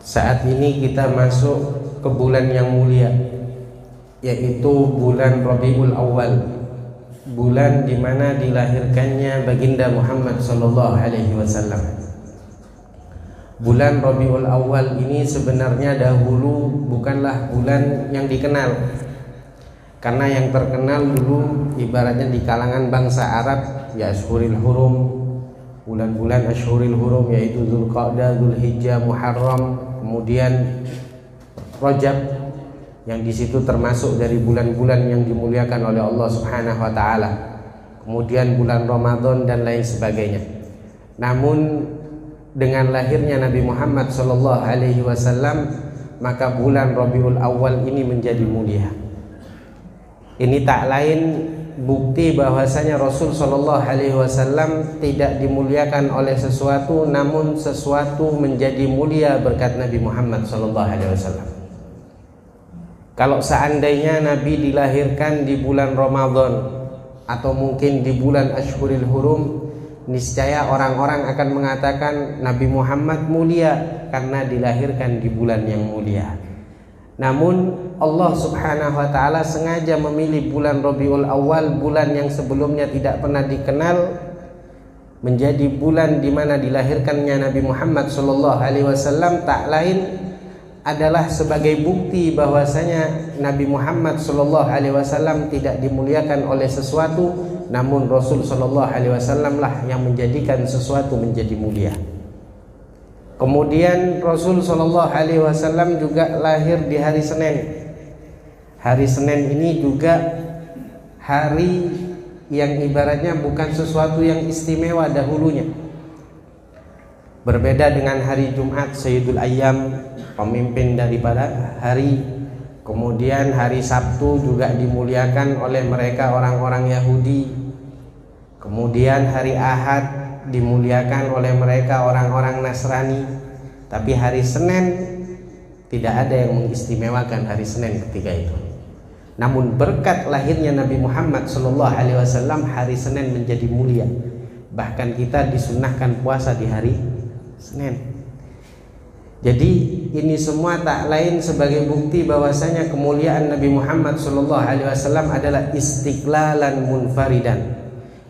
Saat ini kita masuk ke bulan yang mulia, yaitu bulan Rabiul Awal, bulan di mana dilahirkannya baginda Muhammad sallallahu alaihi wasallam. Bulan Rabiul Awal ini sebenarnya dahulu bukanlah bulan yang dikenal, karena yang terkenal dulu ibaratnya di kalangan bangsa Arab ya Ashhurul Hurum, bulan-bulan Ashhurul Hurum yaitu Dzulqa'dah, Dzulhijjah, Muharram, kemudian Rajab, yang di situ termasuk dari bulan-bulan yang dimuliakan oleh Allah Subhanahu wa taala. Kemudian bulan Ramadan dan lain sebagainya. Namun dengan lahirnya Nabi Muhammad sallallahu alaihi wasallam, maka bulan Rabiul Awal ini menjadi mulia. Ini tak lain bukti bahwasanya Rasul sallallahu alaihi wasallam tidak dimuliakan oleh sesuatu, namun sesuatu menjadi mulia berkat Nabi Muhammad sallallahu alaihi wasallam. Kalau seandainya Nabi dilahirkan di bulan Ramadan atau mungkin di bulan Ashhurul Hurum, niscaya orang-orang akan mengatakan Nabi Muhammad mulia karena dilahirkan di bulan yang mulia. Namun Allah Subhanahu wa taala sengaja memilih bulan Rabiul Awal, bulan yang sebelumnya tidak pernah dikenal, menjadi bulan di mana dilahirkannya Nabi Muhammad sallallahu alaihi wasallam, tak lain adalah sebagai bukti bahwasanya Nabi Muhammad sallallahu alaihi wasallam tidak dimuliakan oleh sesuatu, namun Rasul sallallahu alaihi wasallam lah yang menjadikan sesuatu menjadi mulia. Kemudian Rasul sallallahu alaihi wasallam juga lahir di hari Senin. Hari Senin ini juga hari yang ibaratnya bukan sesuatu yang istimewa dahulunya. Berbeda dengan hari Jumat, Sayyidul Ayyam, pemimpin daripada hari. Kemudian hari Sabtu juga dimuliakan oleh mereka orang-orang Yahudi. Kemudian hari Ahad dimuliakan oleh mereka orang-orang Nasrani. Tapi hari Senin tidak ada yang mengistimewakan hari Senin ketika itu. Namun berkat lahirnya Nabi Muhammad SAW, hari Senin menjadi mulia. Bahkan kita disunnahkan puasa di hari Senin. Jadi ini semua tak lain sebagai bukti bahwasanya kemuliaan Nabi Muhammad SAW adalah istiqlalan munfaridan.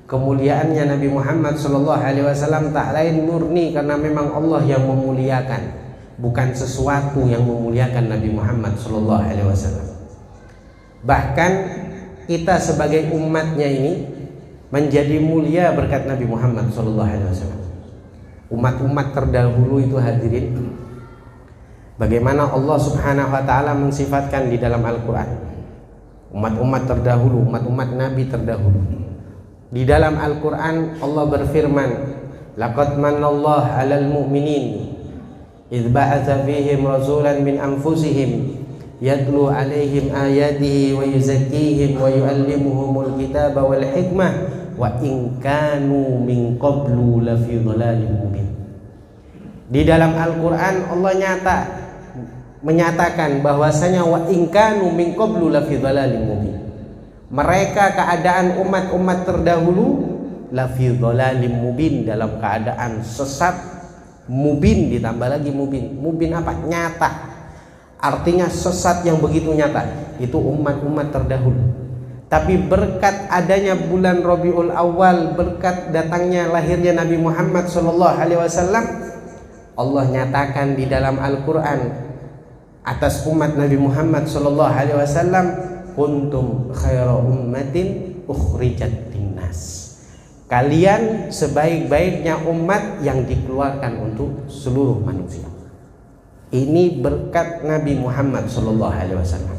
Kemuliaannya Nabi Muhammad SAW tak lain murni karena memang Allah yang memuliakan, bukan sesuatu yang memuliakan Nabi Muhammad SAW. Bahkan kita sebagai umatnya ini menjadi mulia berkat Nabi Muhammad SAW. Umat-umat terdahulu itu hadirin, bagaimana Allah Subhanahu wa taala mensifatkan di dalam Al-Qur'an umat-umat terdahulu, umat-umat Nabi terdahulu. Di dalam Al-Qur'an Allah berfirman, laqad manallahu 'alal mu'minin idz ba'atsa fihim rasulan min anfusihim yatlu 'alaihim ayatihi wa yuzakkihim wa yu'allimuhumul kitaba wal hikmah wa in kanu min qablu lafi dhalalin mubin. Di dalam Al-Qur'an Allah menyatakan bahwasanya wa in kanu min qablu lafi dhalalin mubin. Mereka keadaan umat-umat terdahulu lafi dhalalin mubin, dalam keadaan sesat, mubin ditambah lagi mubin. Mubin apa? Nyata. Artinya sesat yang begitu nyata. Itu umat-umat terdahulu. Tapi berkat adanya bulan Rabiul Awal, berkat datangnya lahirnya Nabi Muhammad SAW, Allah nyatakan di dalam Al-Quran atas umat Nabi Muhammad SAW, kuntum khaira ummatin ukhrijat linnas. Kalian sebaik-baiknya umat yang dikeluarkan untuk seluruh manusia. Ini berkat Nabi Muhammad SAW.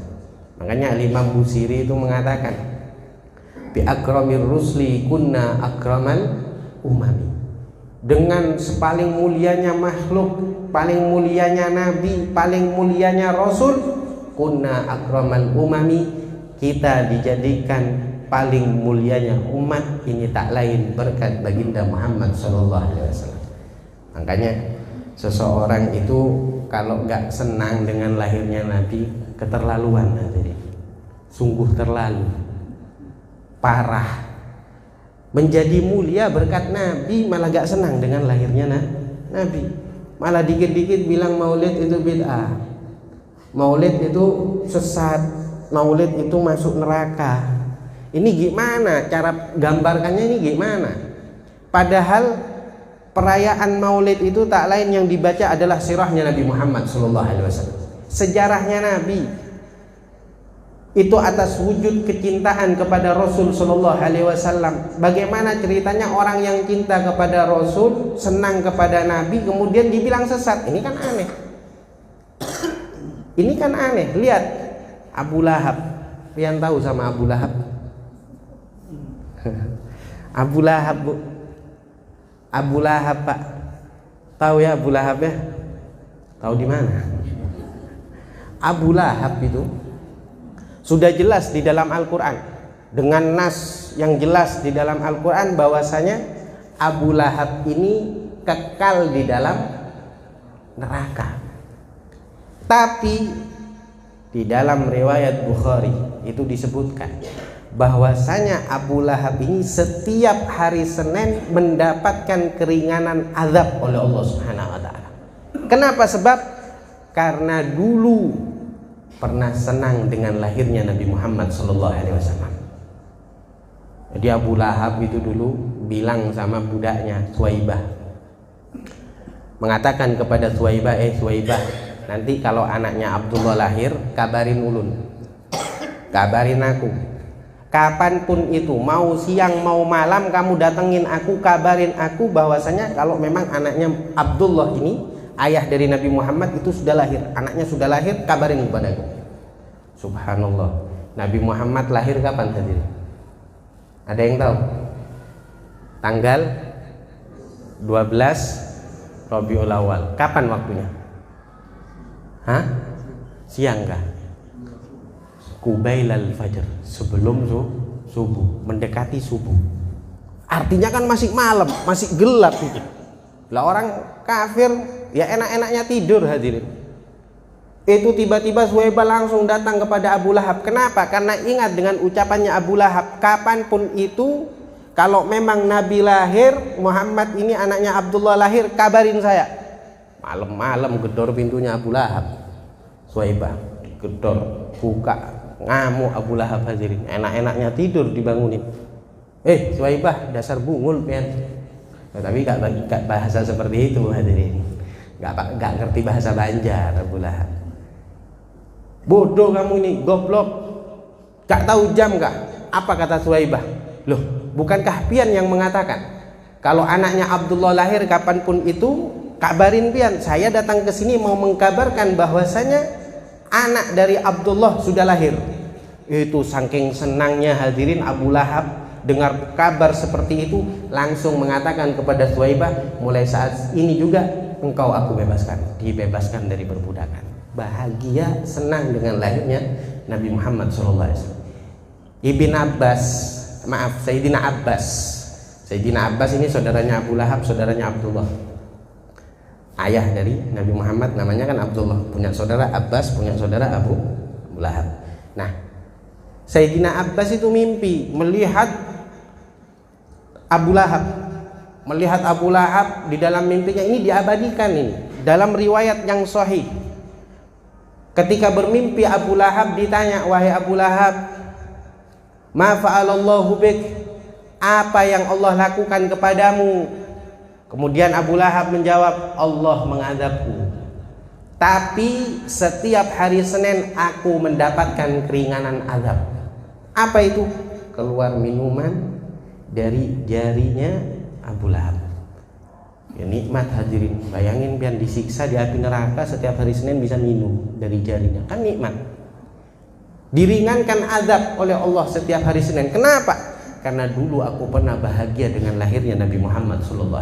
Makanya Imam Busiri itu mengatakan, bi akramir rusli kunna akramal umami. Dengan sepaling mulianya makhluk, paling mulianya Nabi, paling mulianya Rasul, kunna akramal umami, kita dijadikan paling mulianya umat. Ini tak lain berkat baginda Muhammad SAW. Makanya seseorang itu kalau gak senang dengan lahirnya Nabi, keterlaluan. Sungguh terlalu parah. Menjadi mulia berkat Nabi, malah gak senang dengan lahirnya Nabi. Malah dikit-dikit bilang maulid itu bid'ah, maulid itu sesat, maulid itu masuk neraka. Ini gimana cara gambarkannya, ini gimana? Padahal perayaan maulid itu tak lain yang dibaca adalah sirahnya Nabi Muhammad SAW, sejarahnya Nabi itu atas wujud kecintaan kepada Rasul Sallallahu Alaihi Wasallam. Bagaimana ceritanya orang yang cinta kepada Rasul, senang kepada Nabi, kemudian dibilang sesat? Ini kan aneh. Ini kan aneh. Lihat Abu Lahab. Kalian tahu sama Abu Lahab? Abu Lahab, Bu. Abu Lahab, Pak. Tahu ya Abu Lahab ya? Tahu di mana? Abu Lahab itu sudah jelas di dalam Al-Quran, dengan nas yang jelas di dalam Al-Quran bahwasanya Abu Lahab ini kekal di dalam neraka. Tapi di dalam riwayat Bukhari itu disebutkan bahwasanya Abu Lahab ini setiap hari Senin mendapatkan keringanan azab oleh Allah Subhanahu wa taala. Kenapa? Sebab karena dulu pernah senang dengan lahirnya Nabi Muhammad SAW. Jadi Abu Lahab itu dulu bilang sama budaknya Suwaibah, mengatakan kepada Suwaibah, Suwaibah, nanti kalau anaknya Abdullah lahir kabarin ulun, kabarin aku. Kapanpun itu, mau siang mau malam, kamu datengin aku, kabarin aku bahwasanya kalau memang anaknya Abdullah ini, ayah dari Nabi Muhammad itu sudah lahir, anaknya sudah lahir, kabarin kepadaku. Subhanallah, Nabi Muhammad lahir kapan hadirin? Ada yang tahu? Tanggal 12 Rabiul Awal. Kapan waktunya? Hah? Siang kah? Qubailal fajr, sebelum subuh, mendekati subuh. Artinya kan masih malam, masih gelap gitu. Lah orang kafir ya enak-enaknya tidur hadirin. Itu tiba-tiba Suwaibah langsung datang kepada Abu Lahab. Kenapa? Karena ingat dengan ucapannya Abu Lahab, kapanpun itu kalau memang Nabi lahir, Muhammad ini anaknya Abdullah lahir, kabarin saya. Malam-malam gedor pintunya Abu Lahab. Suwaibah gedor, buka, ngamuk Abu Lahab hadirin. Enak-enaknya tidur dibangunin. Suwaibah, dasar bungul pian. Tapi gak bahasa seperti itu hadirin. Gak ngerti bahasa Banjar Abu Lahab. Bodoh kamu ini, goblok, gak tahu jam kah? Apa kata Suwaibah? Loh, bukankah pian yang mengatakan kalau anaknya Abdullah lahir kapanpun itu kabarin pian. Saya datang ke sini mau mengkabarkan bahwasanya anak dari Abdullah sudah lahir. Itu saking senangnya hadirin Abu Lahab dengar kabar seperti itu, langsung mengatakan kepada Suwaibah, mulai saat ini juga engkau aku bebaskan, dibebaskan dari perbudakan. Bahagia, senang dengan lahirnya Nabi Muhammad SAW. Ibn Abbas, maaf, Sayyidina Abbas ini saudaranya Abu Lahab, saudaranya Abdullah. Ayah dari Nabi Muhammad namanya kan Abdullah, punya saudara Abbas, punya saudara Abu Lahab. Nah, Sayyidina Abbas itu mimpi melihat Abu Lahab di dalam mimpinya. Ini diabadikan ini dalam riwayat yang sahih. Ketika bermimpi Abu Lahab ditanya, wahai Abu Lahab, ma fa'alallahu bik, apa yang Allah lakukan kepadamu? Kemudian Abu Lahab menjawab, Allah mengadabku, tapi setiap hari Senin aku mendapatkan keringanan azab. Apa itu? Keluar minuman dari jarinya Abu Lahab. Ya, nikmat hadirin. Bayangin pian disiksa di api neraka, setiap hari Senin bisa minum dari jarinya, kan nikmat. Diringankan azab oleh Allah setiap hari Senin. Kenapa? Karena dulu aku pernah bahagia dengan lahirnya Nabi Muhammad SAW.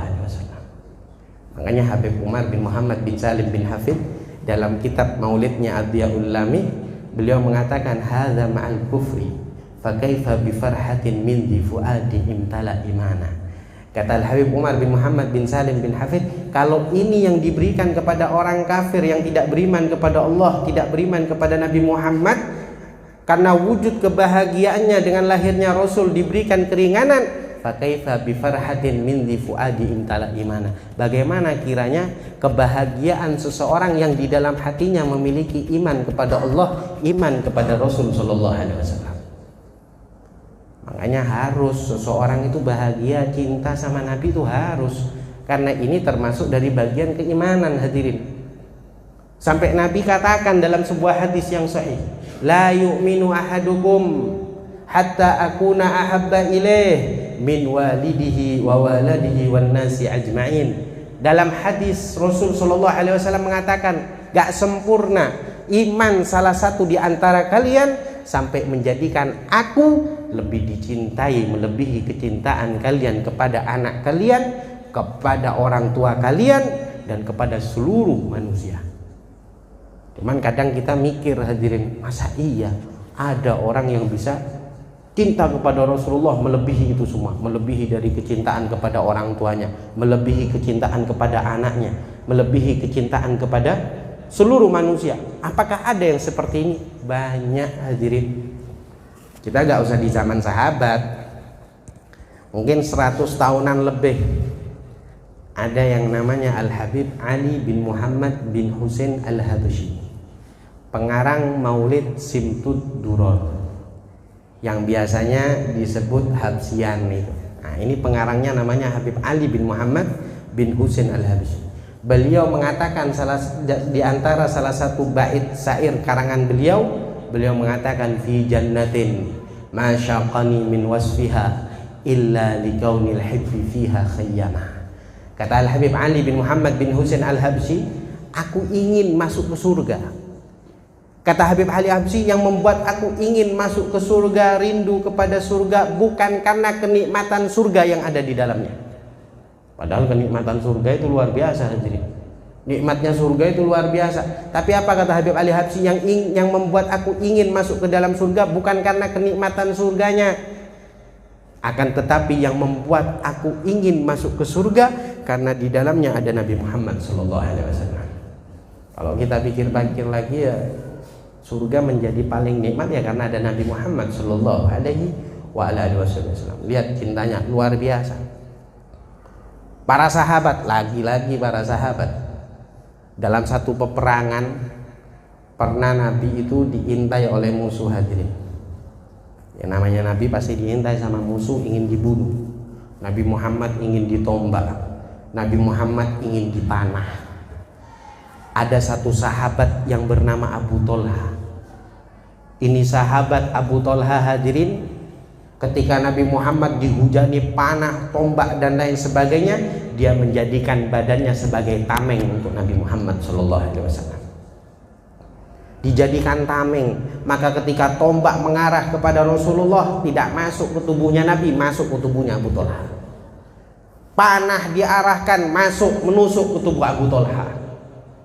Makanya Habib Umar bin Muhammad bin Salim bin Hafid dalam kitab maulidnya Adhiyaul Lami, beliau mengatakan, hadza ma'al kufri fa kaifa bi farhatin min di fuadi imtala imana. Kata Habib Umar bin Muhammad bin Salim bin Hafid, kalau ini yang diberikan kepada orang kafir yang tidak beriman kepada Allah, tidak beriman kepada Nabi Muhammad, karena wujud kebahagiaannya dengan lahirnya Rasul diberikan keringanan, fa kaifa bi farhatin min dhi fuadi intala imana. Bagaimana kiranya kebahagiaan seseorang yang di dalam hatinya memiliki iman kepada Allah, iman kepada Rasul sallallahu alaihi wasallam. Makanya harus seseorang itu bahagia, cinta sama Nabi itu harus, karena ini termasuk dari bagian keimanan hadirin. Sampai Nabi katakan dalam sebuah hadis yang sahih, la yu'minu ahadukum hatta akuna ahabba ilaih min walidihi wa waladihi wan nasi ajma'in. Dalam hadis Rasul sallallahu alaihi wasallam mengatakan, gak sempurna iman salah satu di antara kalian sampai menjadikan aku lebih dicintai melebihi kecintaan kalian kepada anak kalian, kepada orang tua kalian, dan kepada seluruh manusia. Cuman kadang kita mikir hadirin, masa iya ada orang yang bisa cinta kepada Rasulullah melebihi itu semua, melebihi dari kecintaan kepada orang tuanya, melebihi kecintaan kepada anaknya, melebihi kecintaan kepada seluruh manusia. Apakah ada yang seperti ini? Banyak hadirin. Kita gak usah di zaman sahabat, mungkin 100 tahunan lebih, ada yang namanya Al-Habib Ali bin Muhammad bin Husain Al-Habsyi, pengarang Maulid Simtud Duror, yang biasanya disebut Habsyian itu. Nah, ini pengarangnya namanya Habib Ali bin Muhammad bin Husain Al-Habsyi. Beliau mengatakan di antara salah satu bait syair karangan beliau mengatakan, fi jannatin ma syaqani min wasfiha illa likaunil hibbi fiha khayyama. Kata Al-Habib Ali bin Muhammad bin Husain Al-Habsyi, aku ingin masuk ke surga. Kata Habib Ali Habsyi, yang membuat aku ingin masuk ke surga, rindu kepada surga, bukan karena kenikmatan surga yang ada di dalamnya. Padahal kenikmatan surga itu luar biasa hadirin. Nikmatnya surga itu luar biasa. Tapi apa kata Habib Ali Habsyi, yang membuat aku ingin masuk ke dalam surga bukan karena kenikmatan surganya, akan tetapi yang membuat aku ingin masuk ke surga karena di dalamnya ada Nabi Muhammad sallallahu alaihi wasallam. Kalau kita pikir-pikir lagi ya, surga menjadi paling nikmat ya karena ada Nabi Muhammad sallallahu alaihi wasallam. Lihat cintanya luar biasa. Para sahabat, lagi-lagi para sahabat, dalam satu peperangan pernah Nabi itu diintai oleh musuh hadirin. Yang namanya Nabi pasti diintai sama musuh, ingin dibunuh. Nabi Muhammad ingin ditombak, Nabi Muhammad ingin dipanah. Ada satu sahabat yang bernama Abu Tolha. Ini sahabat Abu Tolha hadirin, ketika Nabi Muhammad dihujani panah, tombak dan lain sebagainya, dia menjadikan badannya sebagai tameng untuk Nabi Muhammad SAW. Dijadikan tameng, maka ketika tombak mengarah kepada Rasulullah tidak masuk ke tubuhnya Nabi, masuk ke tubuhnya Abu Tolha. Panah diarahkan masuk menusuk ke tubuh Abu Tolha,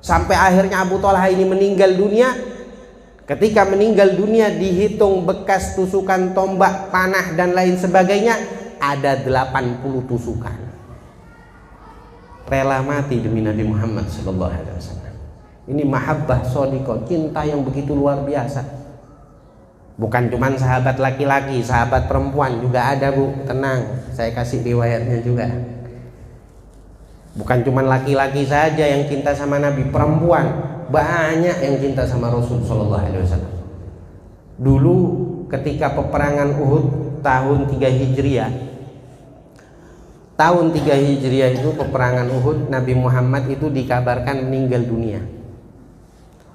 sampai akhirnya Abu Tolha ini meninggal dunia. Ketika meninggal dunia dihitung bekas tusukan tombak, panah dan lain sebagainya, ada 80 tusukan. Rela mati demi Nabi Muhammad SAW. Ini mahabbah shodiqah, cinta yang begitu luar biasa. Bukan cuma sahabat laki-laki, sahabat perempuan juga ada bu, tenang, saya kasih riwayatnya juga. Bukan cuma laki-laki saja yang cinta sama Nabi, perempuan banyak yang cinta sama Rasul sallallahu alaihi wasallam. Dulu ketika peperangan Uhud tahun 3 Hijriah. Tahun 3 Hijriah itu peperangan Uhud, Nabi Muhammad itu dikabarkan meninggal dunia.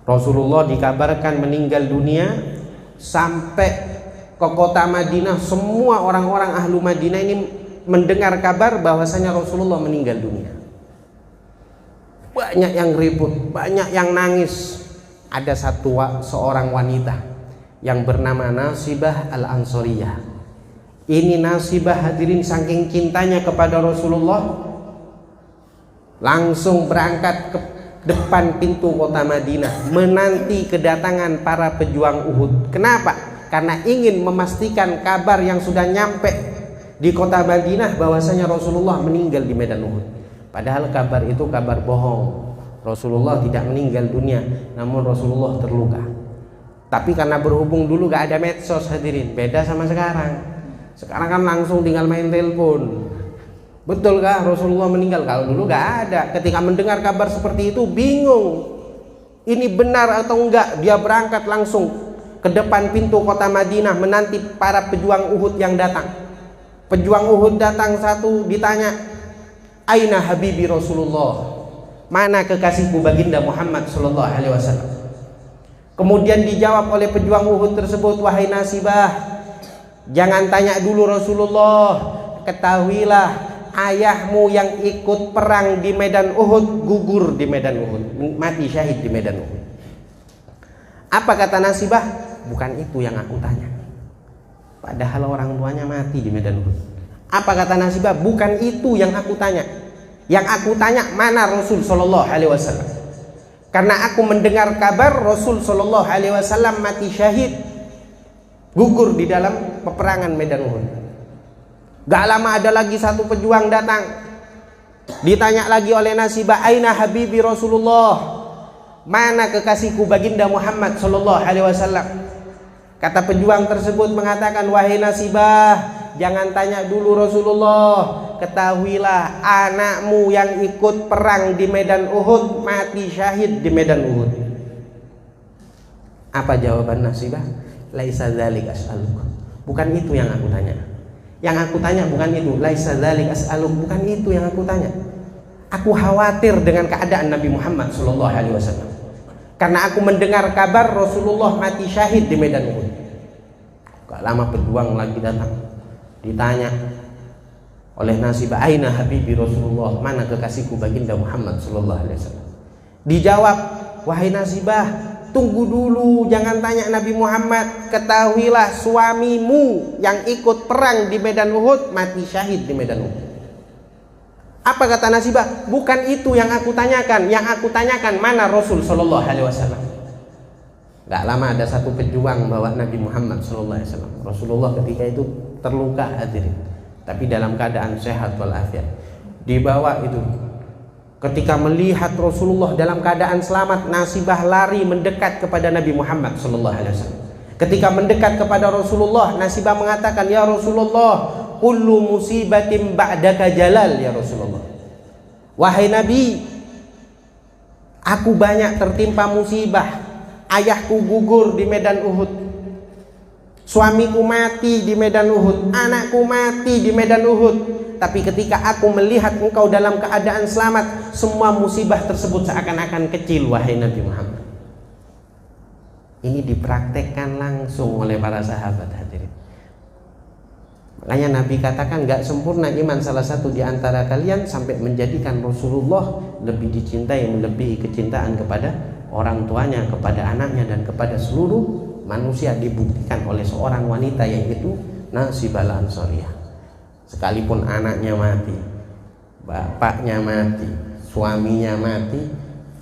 Rasulullah dikabarkan meninggal dunia, sampai ke kota Madinah semua orang-orang ahlu Madinah ini mendengar kabar bahwasanya Rasulullah meninggal dunia. Banyak yang ribut, banyak yang nangis. Ada seorang wanita yang bernama Nasibah Al-Ansariyah. Ini Nasibah hadirin saking cintanya kepada Rasulullah, langsung berangkat ke depan pintu kota Madinah menanti kedatangan para pejuang Uhud. Kenapa? Karena ingin memastikan kabar yang sudah nyampe di kota Madinah bahwasanya Rasulullah meninggal di medan Uhud. Padahal kabar itu kabar bohong. Rasulullah tidak meninggal dunia, namun Rasulullah terluka. Tapi karena berhubung dulu gak ada medsos hadirin, beda sama sekarang. Sekarang kan langsung tinggal main telepon. Betulkah Rasulullah meninggal? Kalau dulu nggak ada. Ketika mendengar kabar seperti itu bingung, ini benar atau enggak. Dia berangkat langsung ke depan pintu kota Madinah menanti para pejuang Uhud yang datang. Pejuang Uhud datang satu, ditanya, "Aina habibi Rasulullah?" Mana kekasihku baginda Muhammad sallallahu alaihi wasallam? Kemudian dijawab oleh pejuang Uhud tersebut, "Wahai Nasibah, jangan tanya dulu Rasulullah. Ketahuilah, ayahmu yang ikut perang di medan Uhud gugur di medan Uhud, mati syahid di medan Uhud." Apa kata Nasibah? Bukan itu yang aku tanya. Padahal orang tuanya mati di medan Uhud. Apa kata Nasibah? Bukan itu yang aku tanya. Yang aku tanya, mana Rasul sallallahu alaihi wasallam? Karena aku mendengar kabar Rasul sallallahu alaihi wasallam mati syahid, gugur di dalam peperangan medan Uhud. Gak lama ada lagi satu pejuang datang. Ditanya lagi oleh Nasibah, "Aina habibi Rasulullah?" Mana kekasihku baginda Muhammad sallallahu alaihi wasallam? Kata pejuang tersebut mengatakan, "Wahai Nasibah, jangan tanya dulu Rasulullah. Ketahuilah, anakmu yang ikut perang di medan Uhud mati syahid di medan Uhud." Apa jawaban Nasibah? "Laisa dzalik as'aluk." Bukan itu yang aku tanya. Yang aku tanya bukan itu. Laisa dzalik as'aluk, bukan itu yang aku tanya. Aku khawatir dengan keadaan Nabi Muhammad sallallahu alaihi wasallam. Karena aku mendengar kabar Rasulullah mati syahid di medan Uhud. Gak lama pejuang lagi datang. Ditanya oleh Nasibah, "Aina habibi Rasulullah?" Mana kekasihku baginda Muhammad sallallahu alaihi wasallam? Dijawab, "Wahai Nasibah, tunggu dulu, jangan tanya Nabi Muhammad. Ketahuilah, suamimu yang ikut perang di medan Uhud mati syahid di medan Uhud." Apa kata Nasibah? Bukan itu yang aku tanyakan. Yang aku tanyakan, mana Rasul sallallahu alaihi wasallam? Gak lama ada satu pejuang bawa Nabi Muhammad sallallahu alaihi wasallam. Rasulullah ketika itu terluka hadirin, tapi dalam keadaan sehat walafiat. Dibawa itu. Ketika melihat Rasulullah dalam keadaan selamat, Nasibah lari mendekat kepada Nabi Muhammad sallallahu alaihi wasallam. Ketika mendekat kepada Rasulullah, Nasibah mengatakan, "Ya Rasulullah, kullu musibatin ba'daka jalal ya Rasulullah." Wahai Nabi, aku banyak tertimpa musibah. Ayahku gugur di medan Uhud, suamiku mati di medan Uhud, anakku mati di medan Uhud. Tapi ketika aku melihat engkau dalam keadaan selamat, semua musibah tersebut seakan-akan kecil, wahai Nabi Muhammad. Ini dipraktekkan langsung oleh para sahabat hadirin. Makanya Nabi katakan, gak sempurna iman salah satu di antara kalian sampai menjadikan Rasulullah lebih dicintai, melebihi kecintaan kepada orang tuanya, kepada anaknya, dan kepada seluruh manusia. Dibuktikan oleh seorang wanita, yaitu Nasibah Al-Ansariyah. Sekalipun anaknya mati, bapaknya mati, suaminya mati,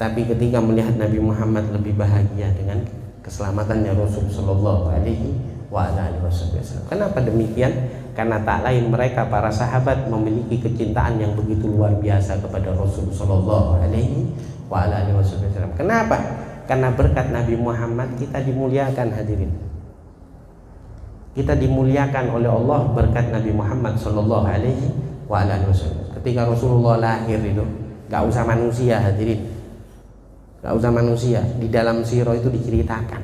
tapi ketika melihat Nabi Muhammad lebih bahagia dengan keselamatannya Rasul sallallahu alaihi wasallam. Kenapa demikian? Karena tak lain mereka para sahabat memiliki kecintaan yang begitu luar biasa kepada Rasul sallallahu alaihi wasallam. Kenapa? Karena berkat Nabi Muhammad kita dimuliakan hadirin. Kita dimuliakan oleh Allah berkat Nabi Muhammad sallallahu alaihi wasallam. Ketika Rasulullah lahir itu, gak usah manusia hadirin, gak usah manusia. Di dalam sirah itu diceritakan,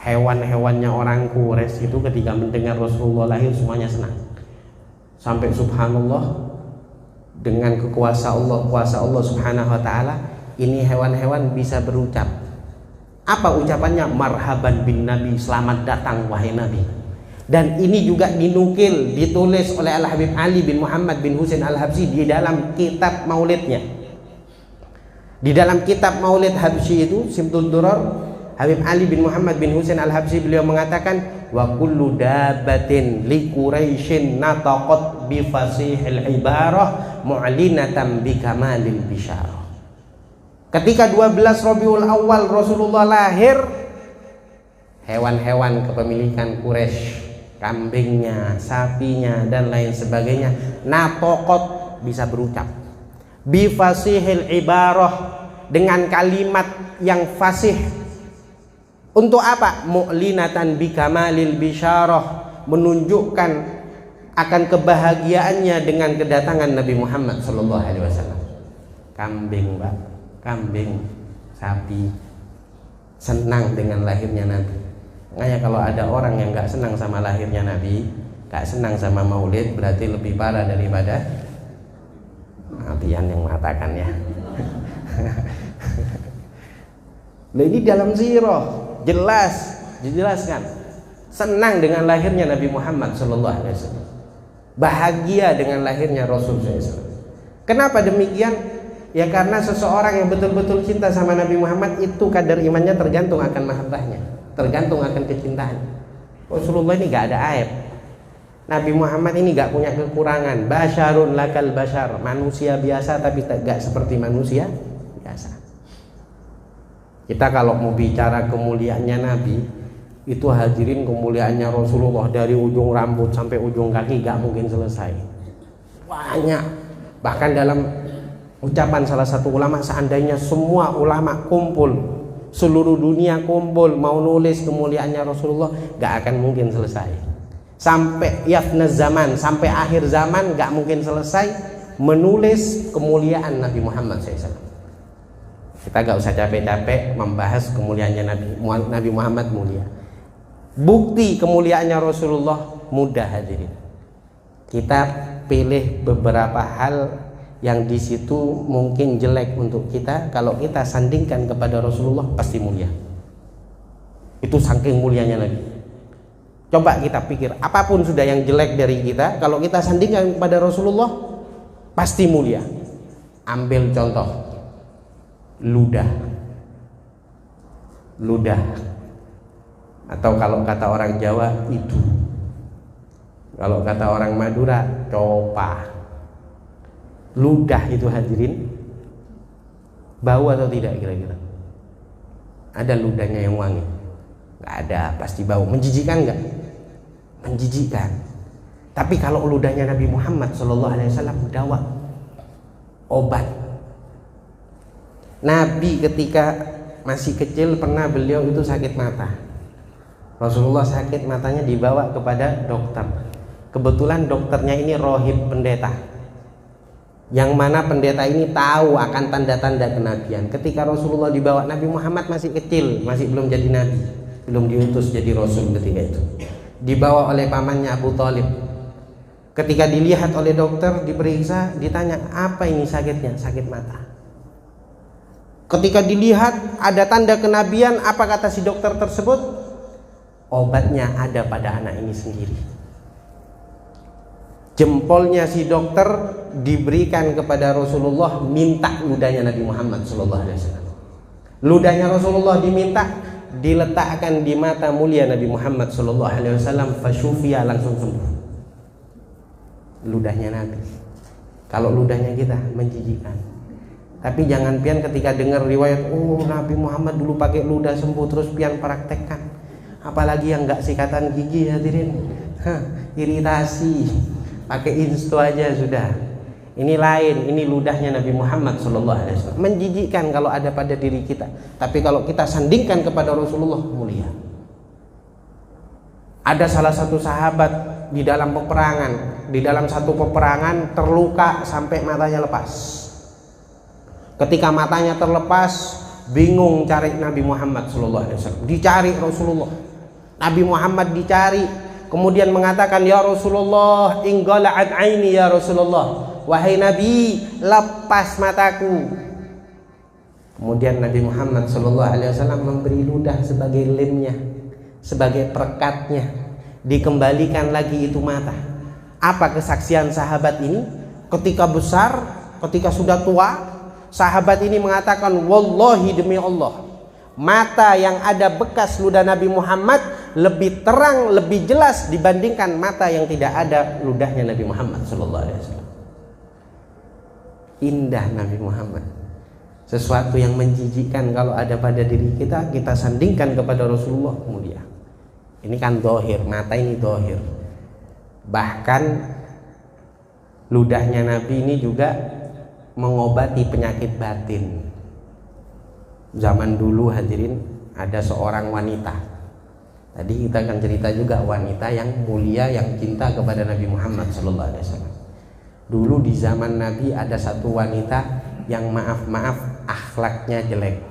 hewan-hewannya orang Quraisy itu ketika mendengar Rasulullah lahir semuanya senang. Sampai subhanallah, dengan kuasa Allah subhanahu wa ta'ala, ini hewan-hewan bisa berucap. Apa ucapannya? Marhaban bin Nabi, selamat datang wahai Nabi. Dan ini juga dinukil, ditulis oleh Al-Habib Ali bin Muhammad bin Husain Al-Habsyi di dalam kitab maulidnya. Di dalam kitab maulid Habsyi itu, Simtud Durar, Habib Ali bin Muhammad bin Husain Al-Habsyi beliau mengatakan, wa kullu dabatin li Quraisyin nataqat bi fasihil ibarah mu'linatan bi kamalil bisyarah. Ketika 12 Rabiul Awal Rasulullah lahir, hewan-hewan kepemilikan Quraisy, kambingnya, sapinya, dan lain sebagainya, nataqat, bisa berucap, bi fasihil ibarah, dengan kalimat yang fasih. Untuk apa? Mu'linatan bikamalil bisyarah, menunjukkan akan kebahagiaannya dengan kedatangan Nabi Muhammad Sallallahu Alaihi Wasallam. Kambing, Pak, kambing, sapi senang dengan lahirnya Nabi. Makanya kalau ada orang yang nggak senang sama lahirnya Nabi, nggak senang sama Maulid, berarti lebih parah daripada Pian yang mengatakan ya. Nah, ini dalam sirah jelas dijelaskan senang dengan lahirnya Nabi Muhammad Sallallahu Alaihi Wasallam, bahagia dengan lahirnya Rasul SAW. Kenapa demikian? Ya karena seseorang yang betul-betul cinta sama Nabi Muhammad itu kadar imannya tergantung akan mahabbahnya, tergantung akan kecintaannya. Rasulullah ini gak ada aib, Nabi Muhammad ini gak punya kekurangan. Basyarun lakal basyar, manusia biasa tapi gak seperti manusia biasa. Kita kalau mau bicara kemuliaannya Nabi, itu hadirin kemuliaannya Rasulullah dari ujung rambut sampai ujung kaki gak mungkin selesai, banyak. Bahkan dalam ucapan salah satu ulama, seandainya semua ulama kumpul, seluruh dunia kumpul mau nulis kemuliaannya Rasulullah, gak akan mungkin selesai. Sampai yafnaz zaman, sampai akhir zaman gak mungkin selesai menulis kemuliaan Nabi Muhammad SAW. Kita gak usah capek-capek membahas kemuliaannya Nabi Muhammad mulia. Bukti kemuliaannya Rasulullah mudah hadirin. Kita pilih beberapa hal yang di situ mungkin jelek untuk kita, kalau kita sandingkan kepada Rasulullah pasti mulia. Itu saking mulianya Nabi. Coba kita pikir, apapun sudah yang jelek dari kita, kalau kita sandingkan kepada Rasulullah pasti mulia. Ambil contoh ludah, atau kalau kata orang Jawa itu, kalau kata orang Madura copa. Ludah itu hadirin bau atau tidak kira-kira? Ada ludahnya yang wangi? Nggak ada, pasti bau. Menjijikan nggak? Menjijikan. Tapi kalau ludahnya Nabi Muhammad SAW dawa, obat. Nabi ketika masih kecil pernah beliau itu sakit mata. Rasulullah sakit matanya dibawa kepada dokter. Kebetulan dokternya ini rohib, pendeta, yang mana pendeta ini tahu akan tanda-tanda kenabian. Ketika Rasulullah dibawa, Nabi Muhammad masih kecil, masih belum jadi nabi, belum diutus jadi rasul ketika itu. Dibawa oleh pamannya Abu Thalib. Ketika dilihat oleh dokter, diperiksa, ditanya, apa ini sakitnya? Sakit mata. Ketika dilihat ada tanda kenabian, apa kata si dokter tersebut? Obatnya ada pada anak ini sendiri. Jempolnya si dokter diberikan kepada Rasulullah, minta ludahnya Nabi Muhammad SAW. Ludahnya Rasulullah diminta, diletakkan di mata mulia Nabi Muhammad SAW. Fasyufiya, langsung sembuh. Ludahnya Nabi. Kalau ludahnya kita menjijikan. Tapi jangan pian ketika dengar riwayat, oh Nabi Muhammad dulu pakai ludah sembuh, terus pian praktekkan. Apalagi yang nggak sikatan gigi hadirin, iritasi. Pakai insto aja sudah. Ini lain, ini ludahnya Nabi Muhammad SAW. Menjijikkan kalau ada pada diri kita, tapi kalau kita sandingkan kepada Rasulullah, mulia. Ada salah satu sahabat di dalam peperangan, di dalam satu peperangan terluka sampai matanya lepas. Ketika matanya terlepas, bingung cari Nabi Muhammad SAW. Dicari Rasulullah, Nabi Muhammad dicari. Kemudian mengatakan, ya Rasulullah, inggala'at aini ya Rasulullah, wahai Nabi, lepas mataku. Kemudian Nabi Muhammad SAW memberi ludah sebagai lemnya, sebagai perekatnya, dikembalikan lagi itu mata. Apa kesaksian sahabat ini? Ketika besar, ketika sudah tua, sahabat ini mengatakan, wallahi demi Allah, mata yang ada bekas ludah Nabi Muhammad lebih terang, lebih jelas dibandingkan mata yang tidak ada ludahnya Nabi Muhammad SAW. Indah Nabi Muhammad. Sesuatu yang menjijikkan kalau ada pada diri kita, kita sandingkan kepada Rasulullah, mulia. Ini kan dohir, mata ini dohir. Bahkan ludahnya Nabi ini juga mengobati penyakit batin. Zaman dulu hadirin, ada seorang wanita Tadi kita akan cerita juga wanita yang mulia yang cinta kepada Nabi Muhammad SAW. Dulu di zaman Nabi ada satu wanita yang maaf akhlaknya jelek,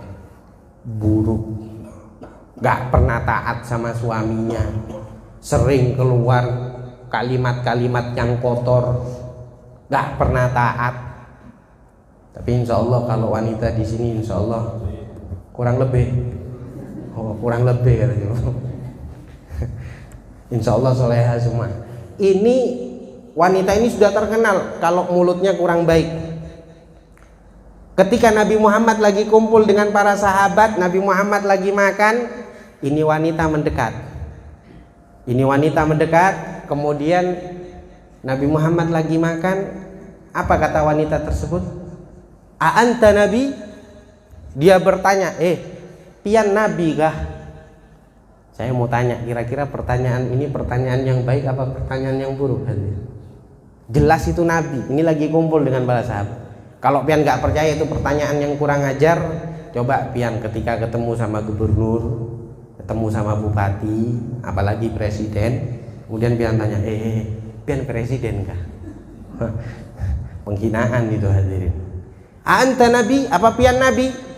buruk, gak pernah taat sama suaminya, sering keluar kalimat-kalimat yang kotor, gak pernah taat. Tapi insya Allah kalau wanita di sini insya Allah kurang lebih katanya. Insya Allah soleha semua. Ini wanita ini sudah terkenal kalau mulutnya kurang baik. Ketika Nabi Muhammad lagi kumpul dengan para sahabat, Nabi Muhammad lagi makan, ini wanita mendekat. Kemudian Nabi Muhammad lagi makan, apa kata wanita tersebut? A'anta Nabi? Dia bertanya, pian Nabi kah? Saya mau tanya, kira-kira pertanyaan ini pertanyaan yang baik apa pertanyaan yang buruk? Jelas itu Nabi, ini lagi kumpul dengan para sahabat. Kalau pian gak percaya itu pertanyaan yang kurang ajar, coba pian ketika ketemu sama gubernur, ketemu sama bupati, apalagi presiden, kemudian pian tanya, pian presiden kah? Penghinaan itu hadirin. Anta Nabi, apa pian Nabi?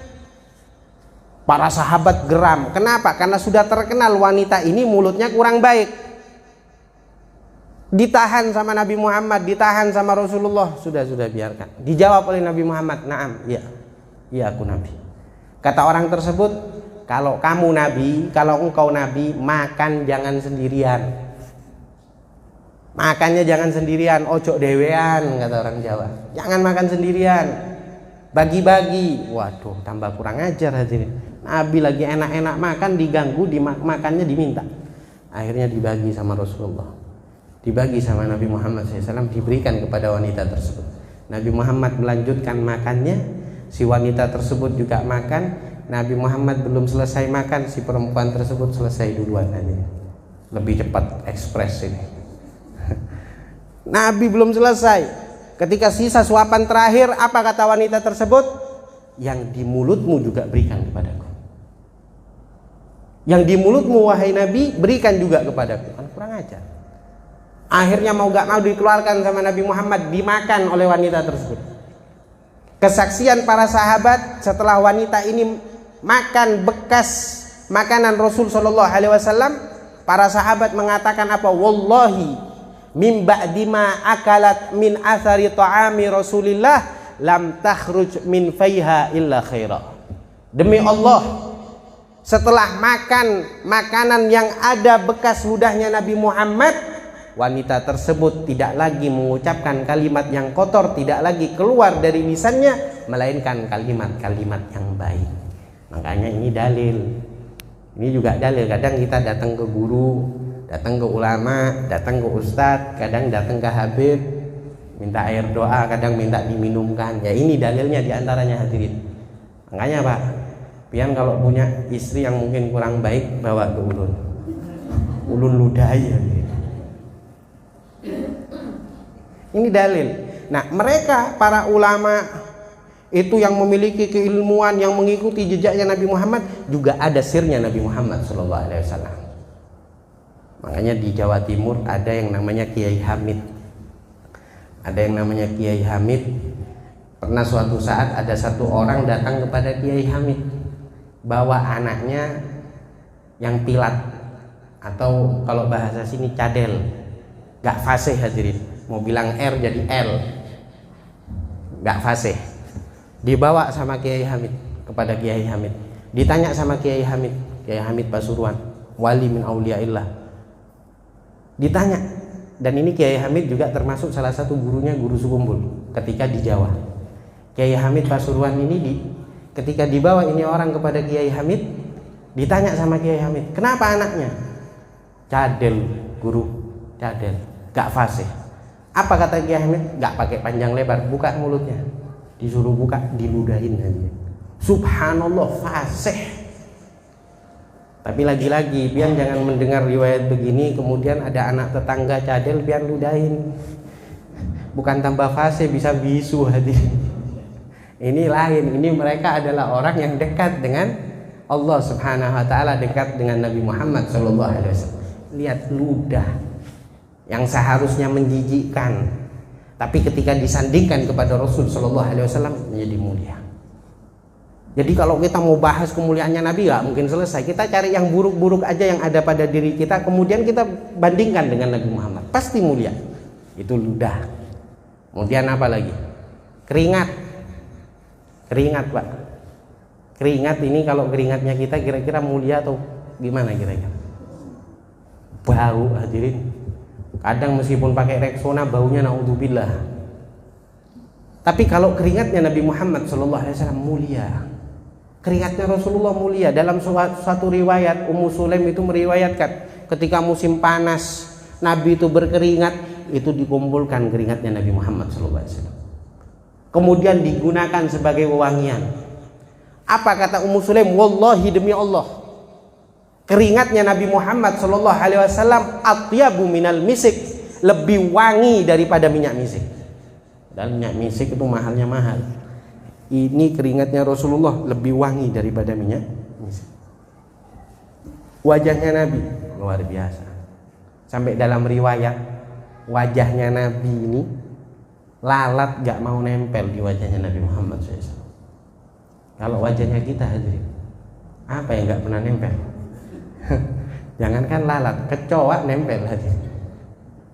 Para sahabat geram. Kenapa? Karena sudah terkenal wanita ini mulutnya kurang baik. Ditahan sama Nabi Muhammad, ditahan sama Rasulullah, sudah biarkan. Dijawab oleh Nabi Muhammad, "Na'am, iya. Iya aku Nabi." Kata orang tersebut, "Kalau kamu Nabi, kalau engkau Nabi, makan jangan sendirian. Makannya jangan sendirian, ojo dewean," kata orang Jawa. Jangan makan sendirian. Bagi-bagi. Waduh, tambah kurang ajar hadirin. Nabi lagi enak-enak makan diganggu, makannya diminta. Akhirnya dibagi sama Rasulullah, dibagi sama Nabi Muhammad SAW, diberikan kepada wanita tersebut. Nabi Muhammad melanjutkan makannya, si wanita tersebut juga makan. Nabi Muhammad belum selesai makan, si perempuan tersebut selesai duluan aja. Lebih cepat, ekspres ini. Nabi belum selesai. Ketika sisa suapan terakhir, apa kata wanita tersebut? Yang di mulutmu juga berikan kepadaku. Yang di mulutmu wahai Nabi berikan juga kepadaku. Kan kurang ajar. Akhirnya mau gak mau dikeluarkan sama Nabi Muhammad, dimakan oleh wanita tersebut. Kesaksian para sahabat setelah wanita ini makan bekas makanan Rasul Shallallahu Alaihi Wasallam, para sahabat mengatakan apa? Wallahi min ba'di ma akalat min athari ta'ami Rasulillah lam takhruj min faiha illa khaira. Demi Allah, setelah makan makanan yang ada bekas ludahnya Nabi Muhammad, wanita tersebut tidak lagi mengucapkan kalimat yang kotor, tidak lagi keluar dari lisannya melainkan kalimat-kalimat yang baik. Makanya ini dalil. Ini juga dalil. Kadang kita datang ke guru, datang ke ulama, datang ke ustadz, kadang datang ke habib, minta air doa, kadang minta diminumkan. Ya ini dalilnya diantaranya hadirin. Makanya Pak, pian kalau punya istri yang mungkin kurang baik, bawa ke ulun ludahi. Ini dalil. Nah, mereka para ulama itu yang memiliki keilmuan, yang mengikuti jejaknya Nabi Muhammad, juga ada sirnya Nabi Muhammad SAW. Makanya di Jawa Timur ada yang namanya Kiai Hamid. Ada yang namanya Kiai Hamid. Pernah suatu saat ada satu orang datang kepada Kiai Hamid, bawa anaknya yang pilat, atau kalau bahasa sini cadel, gak fasih hadirin. Mau bilang R jadi L, gak fasih. Dibawa sama Kiai Hamid kepada Kiai Hamid. Ditanya sama Kiai Hamid Pasuruan, wali min auliyaillah. Ditanya, dan ini Kiai Hamid juga termasuk salah satu gurunya Guru Sukumbul ketika di Jawa. Kiai Hamid Pasuruan ini ketika dibawa ini orang kepada Kiai Hamid, ditanya sama Kiai Hamid, kenapa anaknya? Cadel guru, cadel, gak fasih. Apa kata Kiai Hamid? Gak pakai panjang lebar, buka mulutnya. Disuruh buka, diludahin aja. Subhanallah, fasih. Tapi lagi-lagi, pian jangan mendengar riwayat begini kemudian ada anak tetangga cadel pian ludahin. Bukan tambah fasih, bisa bisu hadirin. Ini lain, ini mereka adalah orang yang dekat dengan Allah Subhanahu wa taala dekat dengan Nabi Muhammad sallallahu alaihi wasallam. Lihat ludah yang seharusnya menjijikkan, tapi ketika disandingkan kepada Rasul sallallahu alaihi wasallam menjadi mulia. Jadi kalau kita mau bahas kemuliaannya Nabi nggak mungkin selesai. Kita cari yang buruk-buruk aja yang ada pada diri kita, kemudian kita bandingkan dengan Nabi Muhammad, pasti mulia. Itu ludah. Kemudian apa lagi? Keringat. Keringat, Pak. Keringat ini kalau keringatnya kita kira-kira mulia atau gimana kira-kira? Bau, hadirin. Kadang meskipun pakai Rexona baunya naudzubillah. Tapi kalau keringatnya Nabi Muhammad SAW mulia. Keringatnya Rasulullah mulia. Dalam suatu riwayat Ummu Sulaim itu meriwayatkan ketika musim panas Nabi itu berkeringat, itu dikumpulkan keringatnya Nabi Muhammad SAW. Kemudian digunakan sebagai wewangian. Apa kata Ummu Sulaim? Wallahi demi Allah, keringatnya Nabi Muhammad SAW atyabu minal misik, lebih wangi daripada minyak misik. Dan minyak misik itu mahalnya mahal. Ini keringatnya Rasulullah lebih wangi daripada minyak misik. Wajahnya Nabi luar biasa. Sampai dalam riwayat wajahnya Nabi ini lalat gak mau nempel di wajahnya Nabi Muhammad SAW. Kalau wajahnya kita hadirin, apa yang gak pernah nempel? Jangankan lalat, kecoa nempel hadirin.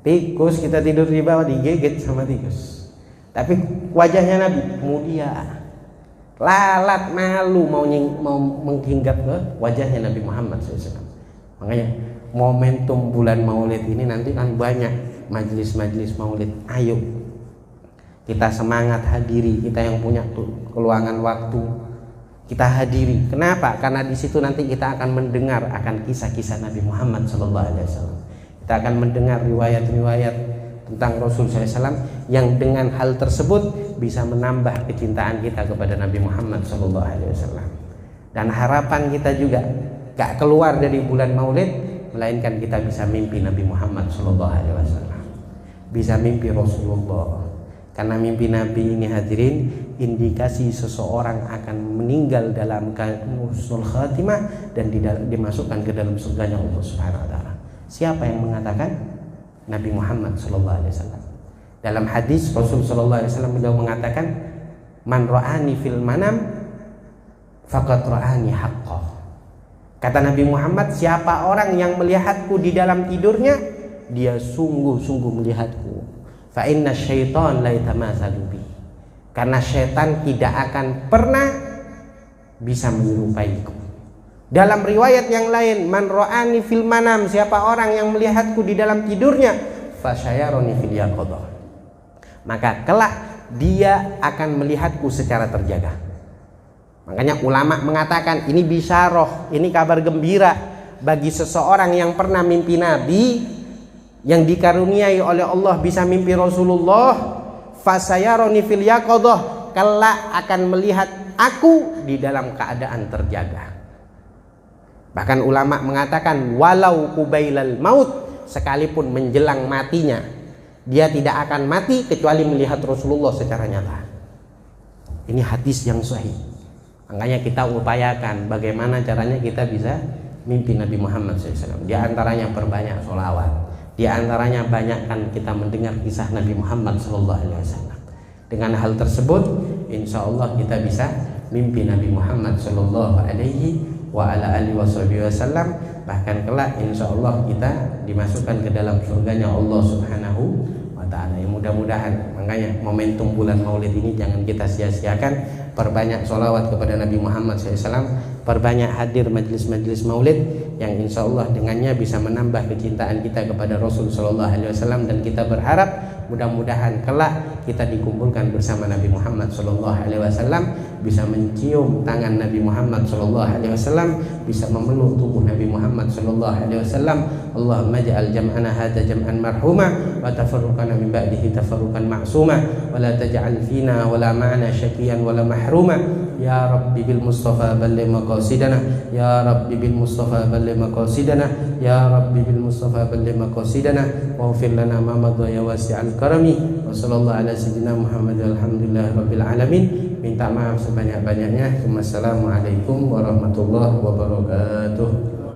Tikus kita tidur di bawah digigit sama tikus. Tapi wajahnya Nabi mulia. Lalat malu mau menghinggap ke wajahnya Nabi Muhammad SAW. Makanya momentum bulan Maulid ini nanti kan banyak majelis-majelis Maulid. Ayo kita semangat hadiri, kita yang punya keluangan waktu kita hadiri. Kenapa? Karena di situ nanti kita akan mendengar akan kisah-kisah Nabi Muhammad SAW. Kita akan mendengar riwayat-riwayat tentang Rasul SAW yang dengan hal tersebut bisa menambah kecintaan kita kepada Nabi Muhammad SAW. Dan harapan kita juga gak keluar dari bulan Maulid, melainkan kita bisa mimpi Nabi Muhammad SAW, bisa mimpi Rasulullah. Karena mimpi Nabi ini hadirin indikasi seseorang akan meninggal dalam husnul khatimah dan dimasukkan ke dalam surganya Allah Subhanahu wa taala. Siapa yang mengatakan? Nabi Muhammad SAW. Dalam hadis Rasul SAW beliau mengatakan, man ra'ani fil manam faqad ra'ani haqqah. Kata Nabi Muhammad, siapa orang yang melihatku di dalam tidurnya, dia sungguh-sungguh melihatku. Fa inna syaitan la yatamatsalu bi. Karena syaitan tidak akan pernah bisa menyerupaiku. Dalam riwayat yang lain, man ra'ani fil manam, siapa orang yang melihatku di dalam tidurnya, fasyayaroni fil yaqadha, maka kelak dia akan melihatku secara terjaga. Makanya ulama mengatakan ini bisyarah, ini kabar gembira bagi seseorang yang pernah mimpi Nabi, yang dikaruniai oleh Allah bisa mimpi Rasulullah, fasyayaroni fil yaqadha, kelak akan melihat aku di dalam keadaan terjaga. Bahkan ulama mengatakan walau kubailal maut, sekalipun menjelang matinya dia tidak akan mati kecuali melihat Rasulullah secara nyata. Ini hadis yang sahih. Makanya kita upayakan bagaimana caranya kita bisa mimpi Nabi Muhammad SAW. Di antaranya perbanyak sholawat. Di antaranya banyakkan kita mendengar kisah Nabi Muhammad SAW. Dengan hal tersebut, insya Allah kita bisa mimpi Nabi Muhammad SAW wa ala alihi wasallam, bahkan kelak insyaallah kita dimasukkan ke dalam surganya Allah Subhanahu wa taala. Mudah-mudahan, makanya momentum bulan Maulid ini jangan kita sia-siakan. Perbanyak sholawat kepada Nabi Muhammad SAW, perbanyak hadir majelis-majelis Maulid yang insyaallah dengannya bisa menambah kecintaan kita kepada Rasul sallallahu alaihi wasallam, dan kita berharap mudah-mudahan kelak kita dikumpulkan bersama Nabi Muhammad sallallahu alaihi wasallam, bisa mencium tangan Nabi Muhammad sallallahu alaihi wasallam, bisa memeluk tubuh Nabi Muhammad sallallahu alaihi wasallam. Allahumma ja'al jam'ana hadza jam'an marhuma wa tafarruqana min ba'dihi tafarruqan ma'suma wa la taj'al fina wa la ma'ana syaqiyan wa la mahruma. Ya Rabbi bil Mustafa balligh maqasidana, ya Rabbi bil Mustafa balligh maqasidana, ya Rabbi bil Mustafa balligh maqasidana, waghfir lana ma madha ya wasi'al karami. Wa sallallahu ala sayyidina Muhammad walhamdulillahi rabbil alamin. minta maaf sebanyak-banyaknya. Wassalamualaikum warahmatullahi wabarakatuh.